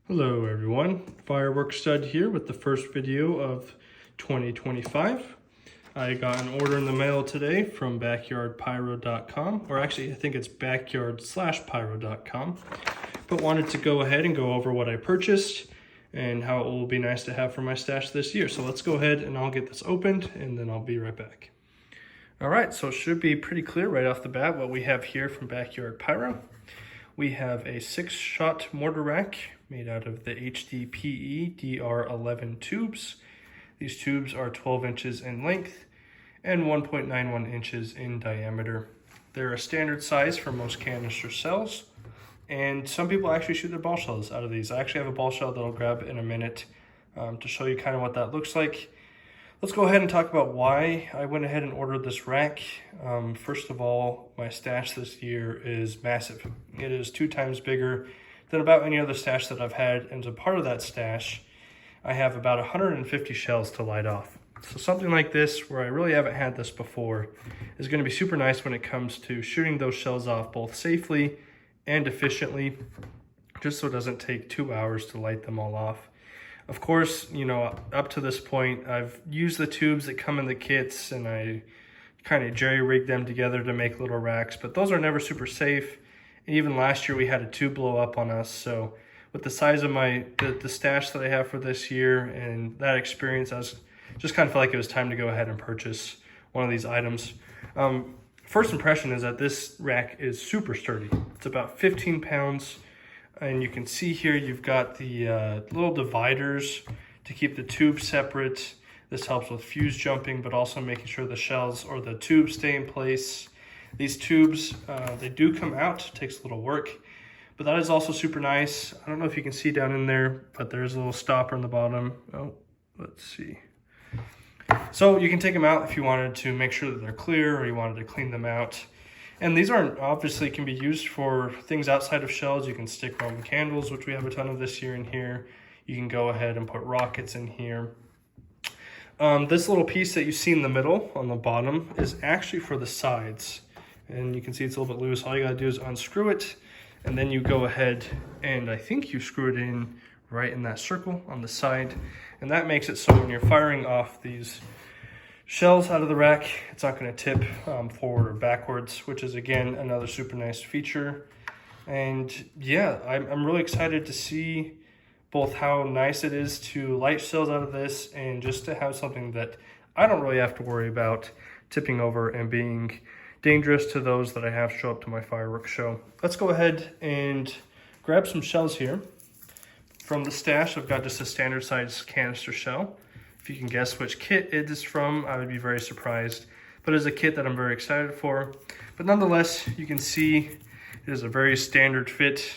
Hello everyone, Fireworks Stud here with the first video of 2025. I got an order in the mail today from backyardpyro.com, or actually I think it's backyard/pyro.com, but wanted to go ahead and go over what I purchased and how it will be nice to have for my stash this year. So let's go ahead and I'll get this opened and then I'll be right back. All right, so it should be pretty clear right off the bat what we have here from Backyard Pyro. We have a 6-shot mortar rack made out of the HDPE DR11 tubes. These tubes are 12 inches in length and 1.91 inches in diameter. They're a standard size for most canister cells, and some people actually shoot their ball shells out of these. I actually have a ball shell that I'll grab in a minute to show you kind of what that looks like. Let's go ahead and talk about why I went ahead and ordered this rack. First of all, my stash this year is massive. It is 2 times bigger than about any other stash that I've had, and as a part of that stash, I have about 150 shells to light off. So something like this, where I really haven't had this before, is going to be super nice when it comes to shooting those shells off both safely and efficiently, just so it doesn't take 2 hours to light them all off. Of course, you know, up to this point, I've used the tubes that come in the kits and I kind of jerry-rigged them together to make little racks, but those are never super safe. And even last year we had a tube blow up on us. So with the size of the stash that I have for this year and that experience, I was just kind of felt like it was time to go ahead and purchase one of these items. First impression is that this rack is super sturdy. It's about 15 pounds. And you can see here you've got the little dividers to keep the tubes separate. This helps with fuse jumping, but also making sure the shells or the tubes stay in place. These tubes, they do come out, it takes a little work, but that is also super nice. I don't know if you can see down in there, but there's a little stopper on the bottom. Oh, let's see. So you can take them out if you wanted to make sure that they're clear or you wanted to clean them out. And these aren't obviously can be used for things outside of shells. You can stick Roman candles, which we have a ton of this year in here. You can go ahead and put rockets in here. This little piece that you see in the middle on the bottom is actually for the sides. And you can see it's a little bit loose. All you gotta do is unscrew it, and then you go ahead and I think you screw it in right in that circle on the side. And that makes it so when you're firing off these shells out of the rack, it's not going to tip forward or backwards, which is again another super nice feature. And yeah, I'm really excited to see both how nice it is to light shells out of this and just to have something that I don't really have to worry about tipping over and being dangerous to those that I have show up to my fireworks show. Let's go ahead and grab some shells here. From the stash, I've got just a standard size canister shell. If you can guess which kit it is from, I would be very surprised. But it's a kit that I'm very excited for. But nonetheless, you can see it is a very standard fit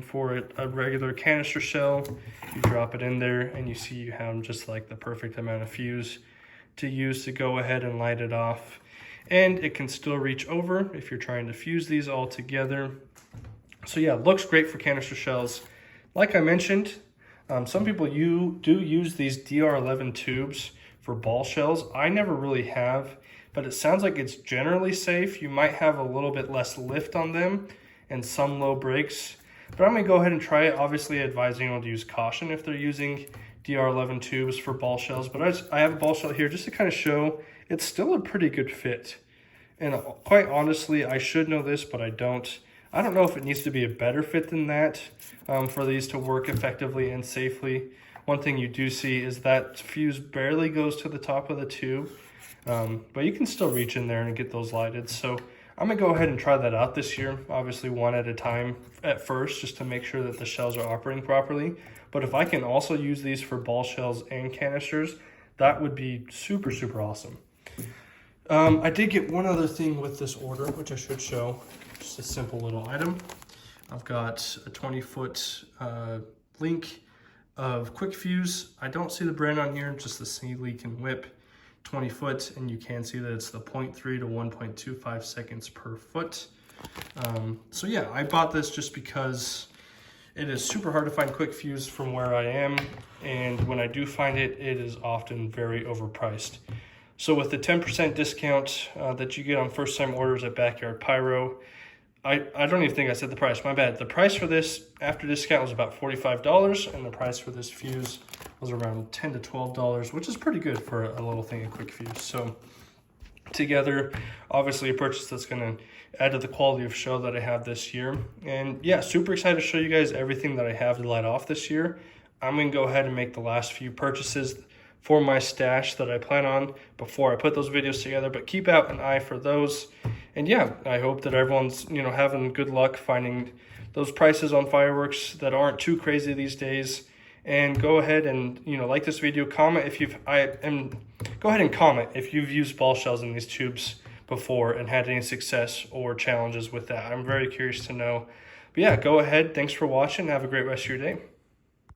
for a regular canister shell. You drop it in there and you see you have just like the perfect amount of fuse to use to go ahead and light it off. And it can still reach over if you're trying to fuse these all together. So yeah, it looks great for canister shells. Like I mentioned, some people do use these DR11 tubes for ball shells. I never really have, but it sounds like it's generally safe. You might have a little bit less lift on them and some low breaks, but I'm gonna go ahead and try it. Obviously advising people to use caution if they're using DR11 tubes for ball shells, but I have a ball shell here just to kind of show it's still a pretty good fit. And quite honestly, I should know this, but I don't. I don't know if it needs to be a better fit than that for these to work effectively and safely. One thing you do see is that fuse barely goes to the top of the tube, but you can still reach in there and get those lighted. So I'm gonna go ahead and try that out this year, obviously one at a time at first, just to make sure that the shells are operating properly. But if I can also use these for ball shells and canisters, that would be super, super awesome. I did get one other thing with this order, which I should show. Just a simple little item. I've got a 20-foot link of quick fuse. I don't see the brand on here, just the See Leak and Whip 20 foot, and you can see that it's the 0.3 to 1.25 seconds per foot. So yeah, I bought this just because it is super hard to find quick fuse from where I am, and when I do find it, it is often very overpriced. So with the 10% discount that you get on first time orders at Backyard Pyro, I don't even think I said the price, my bad. The price for this after discount was about $45, and the price for this fuse was around $10 to $12, which is pretty good for a little thing, a quick fuse. So together, obviously a purchase that's gonna add to the quality of show that I have this year. And yeah, super excited to show you guys everything that I have to light off this year. I'm gonna go ahead and make the last few purchases for my stash that I plan on before I put those videos together, but keep out an eye for those. And yeah, I hope that everyone's, you know, having good luck finding those prices on fireworks that aren't too crazy these days. And go ahead and, you know, like this video, comment if you've, go ahead and comment if you've used ball shells in these tubes before and had any success or challenges with that. I'm very curious to know. But yeah, go ahead. Thanks for watching. Have a great rest of your day.